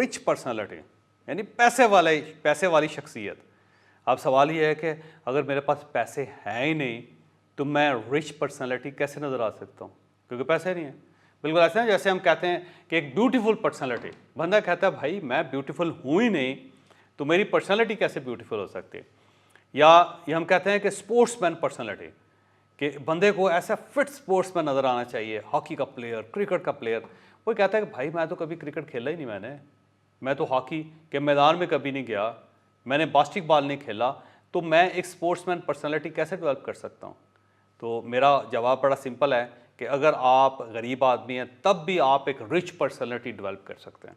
Rich personality, यानी पैसे वाली शख्सियत। अब सवाल ये है कि अगर मेरे पास पैसे हैं ही नहीं तो मैं रिच पर्सनालिटी कैसे नज़र आ सकता हूँ, क्योंकि पैसे नहीं है। बिल्कुल ऐसे हैं जैसे हम कहते हैं कि एक ब्यूटीफुल पर्सनालिटी, बंदा कहता है भाई मैं ब्यूटीफुल हूँ ही नहीं तो मेरी पर्सनालिटी कैसे ब्यूटीफुल हो सकती है। या ये हम कहते हैं कि स्पोर्ट्समैन पर्सनालिटी, कि बंदे को ऐसा फिट स्पोर्ट्समैन नज़र आना चाहिए, हॉकी का प्लेयर, क्रिकेट का प्लेयर। वो कहता है कि भाई मैं तो कभी क्रिकेट खेला ही नहीं, मैं तो हॉकी के मैदान में कभी नहीं गया, मैंने बास्केटबॉल नहीं खेला, तो मैं एक स्पोर्ट्समैन पर्सनालिटी कैसे डेवलप कर सकता हूँ। तो मेरा जवाब बड़ा सिंपल है कि अगर आप गरीब आदमी हैं तब भी आप एक रिच पर्सनालिटी डेवलप कर सकते हैं।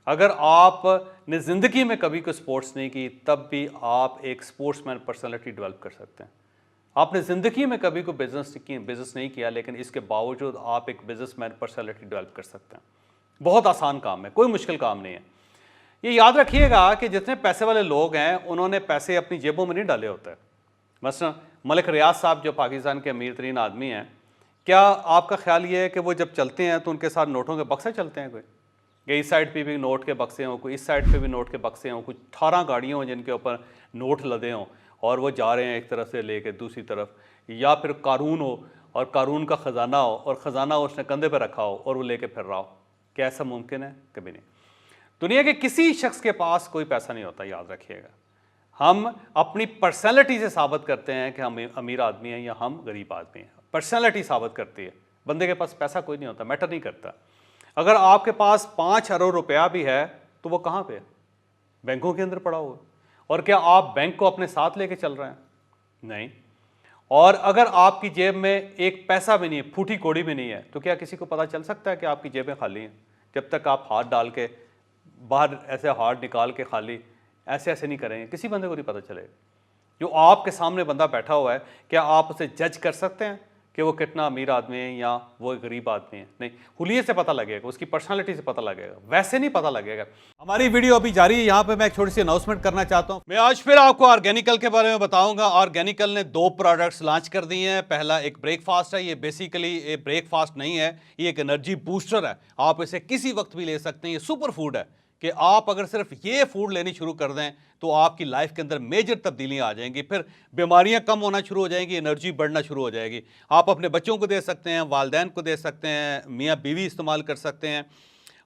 अगर आपने ज़िंदगी में कभी कोई स्पोर्ट्स नहीं की तब भी आप एक स्पोर्ट्समैन पर्सनालिटी डेवलप कर सकते हैं। आपने ज़िंदगी में कभी कोई बिज़नेस नहीं किया लेकिन इसके बावजूद आप एक बिजनेसमैन पर्सनालिटी डेवलप कर सकते हैं। बहुत आसान काम है, कोई मुश्किल काम नहीं है। ये याद रखिएगा कि जितने पैसे वाले लोग हैं उन्होंने पैसे अपनी जेबों में नहीं डाले होते हैं। मसलन मलिक रियाज साहब जो पाकिस्तान के अमीर तरीन आदमी हैं, क्या आपका ख्याल ये है कि वो जब चलते हैं तो उनके साथ नोटों के बक्से चलते हैं? कोई कि इस साइड पे भी नोट के बक्से हों, कोई इस साइड पे भी नोट के बक्से हों, कुछ 18 गाड़ियाँ हों जिनके ऊपर नोट लदे हों और वो जा रहे हैं एक तरफ से लेके दूसरी तरफ, या फिर कारून हो और कारून का ख़जाना हो और ख़जाना उसने कंधे पर रखा हो और वो लेके फिर रहा हो? क्या ऐसा मुमकिन है? कभी नहीं। दुनिया के किसी शख्स के पास कोई पैसा नहीं होता, याद रखिएगा। हम अपनी पर्सनैलिटी से साबित करते हैं कि हम अमीर आदमी हैं या हम गरीब आदमी हैं। पर्सनैलिटी साबित करती है। बंदे के पास पैसा कोई नहीं होता, मैटर नहीं करता। अगर आपके पास 5 अरब रुपया भी है तो वो कहाँ पे है? बैंकों के अंदर पड़ा हुआ। और क्या आप बैंक को अपने साथ लेके चल रहे हैं? नहीं। और अगर आपकी जेब में एक पैसा भी नहीं है, फूटी कौड़ी भी नहीं है, तो क्या किसी को पता चल सकता है कि आपकी जेबें खाली हैं? जब तक आप हाथ डाल के बाहर ऐसे हाथ निकाल के खाली ऐसे नहीं करेंगे, किसी बंदे को नहीं पता चलेगा। जो आपके सामने बंदा बैठा हुआ है, क्या आप उसे जज कर सकते हैं कि वो कितना अमीर आदमी है या वो गरीब आदमी है? नहीं, हुलिये से पता लगेगा, उसकी पर्सनालिटी से पता लगेगा, वैसे नहीं पता लगेगा। हमारी वीडियो अभी जारी है। यहाँ पे मैं एक छोटी सी अनाउंसमेंट करना चाहता हूँ। मैं आज फिर आपको ऑर्गेनिकल के बारे में बताऊंगा। ऑर्गेनिकल ने 2 प्रोडक्ट्स लॉन्च कर दिए हैं। पहला एक ब्रेकफास्ट है। ये बेसिकली ये ब्रेकफास्ट नहीं है, ये एक एनर्जी बूस्टर है। आप इसे किसी वक्त भी ले सकते हैं। ये सुपर फूड है कि आप अगर सिर्फ ये फूड लेनी शुरू कर दें तो आपकी लाइफ के अंदर मेजर तब्दीलियां आ जाएंगी। फिर बीमारियां कम होना शुरू हो जाएंगी, एनर्जी बढ़ना शुरू हो जाएगी। आप अपने बच्चों को दे सकते हैं, वालदैन को दे सकते हैं, मियाँ बीवी इस्तेमाल कर सकते हैं,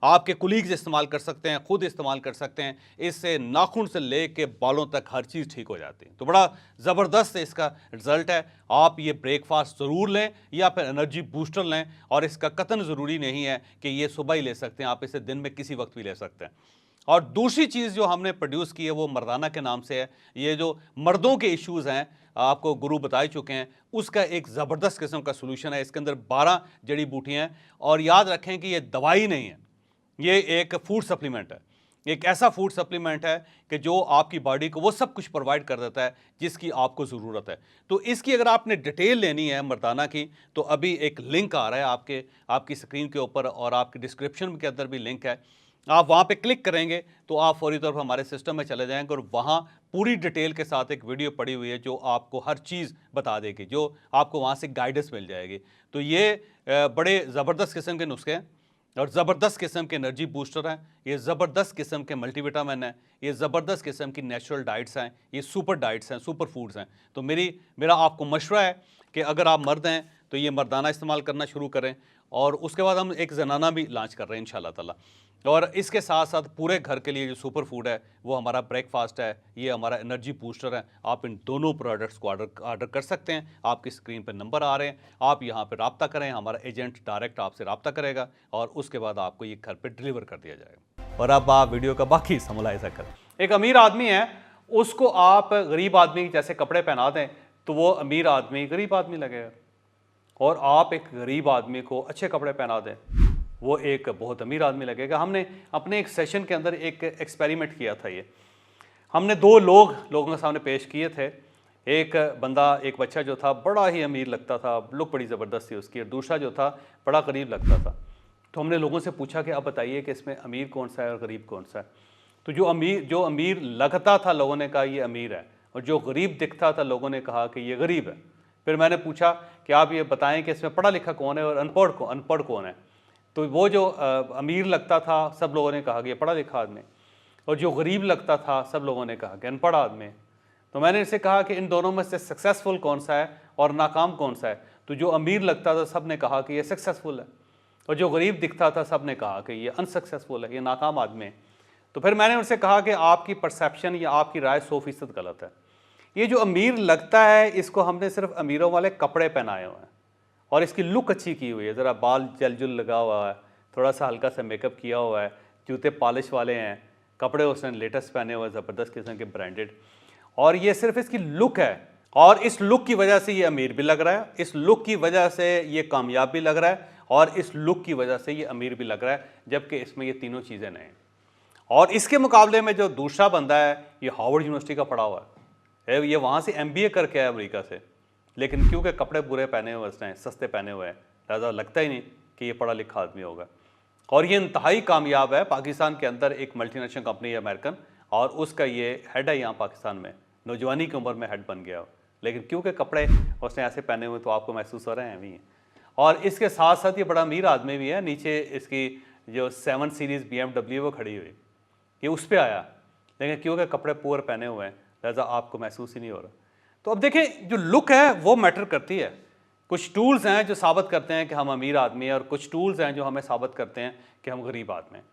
आपके कुलीग्स इस्तेमाल कर सकते हैं, खुद इस्तेमाल कर सकते हैं। इससे नाखून से ले के बालों तक हर चीज़ ठीक हो जाती है। तो बड़ा ज़बरदस्त इसका रिज़ल्ट है। आप ये ब्रेकफास्ट ज़रूर लें या फिर एनर्जी बूस्टर लें। और इसका कतन ज़रूरी नहीं है कि ये सुबह ही ले सकते हैं, आप इसे दिन में किसी वक्त भी ले सकते हैं। और दूसरी चीज़ जो हमने प्रोड्यूस की है वो मर्दाना के नाम से है। ये जो मर्दों के इश्यूज़ हैं, आपको गुरु बता ही चुके हैं, उसका एक ज़बरदस्त किस्म का सोल्यूशन है। इसके अंदर 12 जड़ी बूटियाँ हैं। और याद रखें कि ये दवाई नहीं है, ये एक फूड सप्लीमेंट है। एक ऐसा फूड सप्लीमेंट है कि जो आपकी बॉडी को वो सब कुछ प्रोवाइड कर देता है जिसकी आपको ज़रूरत है। तो इसकी अगर आपने डिटेल लेनी है मर्दाना की, तो अभी एक लिंक आ रहा है आपकी स्क्रीन के ऊपर और आपके डिस्क्रिप्शन के अंदर भी लिंक है। आप वहाँ पे क्लिक करेंगे तो आप फौरी तौर पर हमारे सिस्टम में चले जाएंगे और वहाँ पूरी डिटेल के साथ एक वीडियो पड़ी हुई है जो आपको हर चीज़ बता देगी, जो आपको वहाँ से गाइडेंस मिल जाएगी। तो ये बड़े ज़बरदस्त किस्म के नुस्खे हैं और ज़बरदस्त किस्म के एनर्जी बूस्टर हैं। ये ज़बरदस्त किस्म के मल्टीविटामिन हैं, ये ज़बरदस्त किस्म की नेचुरल डाइट्स हैं, ये सुपर डाइट्स हैं, सुपर फूड्स हैं। तो मेरा आपको मशवरा है कि अगर आप मर्द हैं तो ये मर्दाना इस्तेमाल करना शुरू करें। और उसके बाद हम एक जनाना भी लॉन्च कर रहे हैं इंशाल्लाह ताला। और इसके साथ साथ पूरे घर के लिए जो सुपर फूड है वो हमारा ब्रेकफास्ट है, ये हमारा एनर्जी बूस्टर है। आप इन दोनों प्रोडक्ट्स को ऑर्डर कर सकते हैं। आपकी स्क्रीन पर नंबर आ रहे हैं, आप यहाँ पर रब्ता करें, हमारा एजेंट डायरेक्ट आपसे रब्ता करेगा और उसके बाद आपको ये घर पर डिलीवर कर दिया जाएगा। और अब आप वीडियो का बाकी मुलाहिजा करें। एक अमीर आदमी है, उसको आप गरीब आदमी जैसे कपड़े पहना दें तो वो अमीर आदमी गरीब आदमी लगेगा। और आप एक गरीब आदमी को अच्छे कपड़े पहना दें, वो एक बहुत अमीर आदमी लगेगा। हमने अपने एक सेशन के अंदर एक एक्सपेरिमेंट किया था। ये हमने 2 लोगों के सामने पेश किए थे। एक बच्चा जो था बड़ा ही अमीर लगता था, लुक बड़ी ज़बरदस्त थी उसकी, और दूसरा जो था बड़ा गरीब लगता था। तो हमने लोगों से पूछा कि अब बताइए कि इसमें अमीर कौन सा है और गरीब कौन सा है। तो जो अमीर लगता था लोगों ने कहा ये अमीर है, और जो गरीब दिखता था लोगों ने कहा कि ये गरीब है। फिर मैंने पूछा कि आप ये बताएं कि इसमें पढ़ा लिखा कौन है और अनपढ़ कौन है। तो वो जो अमीर लगता था सब लोगों ने कहा कि ये पढ़ा लिखा आदमी, और जो गरीब लगता था सब लोगों ने कहा कि अनपढ़ आदमी है। तो मैंने इसे कहा कि इन दोनों में से सक्सेसफुल कौन सा है और नाकाम कौन सा है। तो जो अमीर लगता था सब ने कहा कि ये सक्सेसफुल है, और जो गरीब दिखता था सब ने कहा कि ये अनसक्सेसफुल है, ये नाकाम आदमी है। तो फिर मैंने उनसे कहा कि आपकी परसेप्शन या आपकी राय 100% गलत है। ये जो अमीर लगता है इसको हमने सिर्फ अमीरों वाले कपड़े पहनाए हुए हैं और इसकी लुक अच्छी की हुई है, ज़रा बाल जल जुल लगा हुआ है, थोड़ा सा हल्का सा मेकअप किया हुआ है, जूते पॉलिश वाले हैं, कपड़े उसने लेटेस्ट पहने हुए ज़बरदस्त किस्म के ब्रांडेड, और ये सिर्फ इसकी लुक है। और इस लुक की वजह से ये अमीर भी लग रहा है, इस लुक की वजह से ये कामयाब भी लग रहा है, और इस लुक की वजह से ये अमीर भी लग रहा है, जबकि इसमें ये तीनों चीज़ें नहीं हैं। और इसके मुकाबले में जो दूसरा बंदा है ये हार्वर्ड यूनिवर्सिटी का पढ़ा हुआ है, ये वहाँ से MBA करके आया अमेरिका से, लेकिन क्योंकि कपड़े बुरे पहने हुए उसने, सस्ते पहने हुए हैं, लिहाजा लगता ही नहीं कि ये पढ़ा लिखा आदमी होगा। और ये इंतहाई कामयाब है, पाकिस्तान के अंदर एक मल्टीनेशनल कंपनी है अमेरिकन, और उसका ये हेड है यहाँ पाकिस्तान में, नौजवानी की उम्र में हेड बन गया हो, लेकिन क्योंकि कपड़े उसने ऐसे पहने हुए तो आपको महसूस हो रहे हैं अभी। और इसके साथ साथ ये बड़ा अमीर आदमी भी है, नीचे इसकी जो 7 सीरीज़ BMW वो खड़ी हुई, ये उस पर आया, लेकिन क्योंकि कपड़े पुअर पहने हुए हैं लिहाजा आपको महसूस ही नहीं हो रहा। तो अब देखें, जो लुक है वो मैटर करती है। कुछ टूल्स हैं जो साबित करते हैं कि हम अमीर आदमी हैं, और कुछ टूल्स हैं जो हमें साबित करते हैं कि हम गरीब आदमी हैं।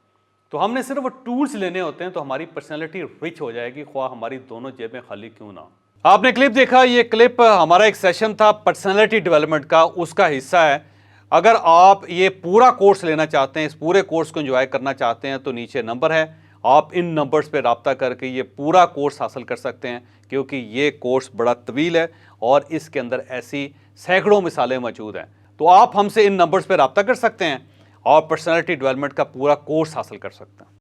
तो हमने सिर्फ वो टूल्स लेने होते हैं तो हमारी पर्सनैलिटी रिच हो जाएगी, ख्वाह हमारी दोनों जेबें खाली क्यों ना हो। आपने क्लिप देखा, ये क्लिप हमारा एक सेशन था पर्सनैलिटी डेवलपमेंट का, उसका हिस्सा है। अगर आप ये पूरा कोर्स लेना चाहते हैं, इस पूरे कोर्स को एंजॉय करना चाहते हैं, तो नीचे नंबर है, आप इन नंबर्स पे रब्ता करके ये पूरा कोर्स हासिल कर सकते हैं, क्योंकि ये कोर्स बड़ा तवील है और इसके अंदर ऐसी सैकड़ों मिसालें मौजूद हैं। तो आप हमसे इन नंबर्स पे रब्ता कर सकते हैं और पर्सनैलिटी डेवलपमेंट का पूरा कोर्स हासिल कर सकते हैं।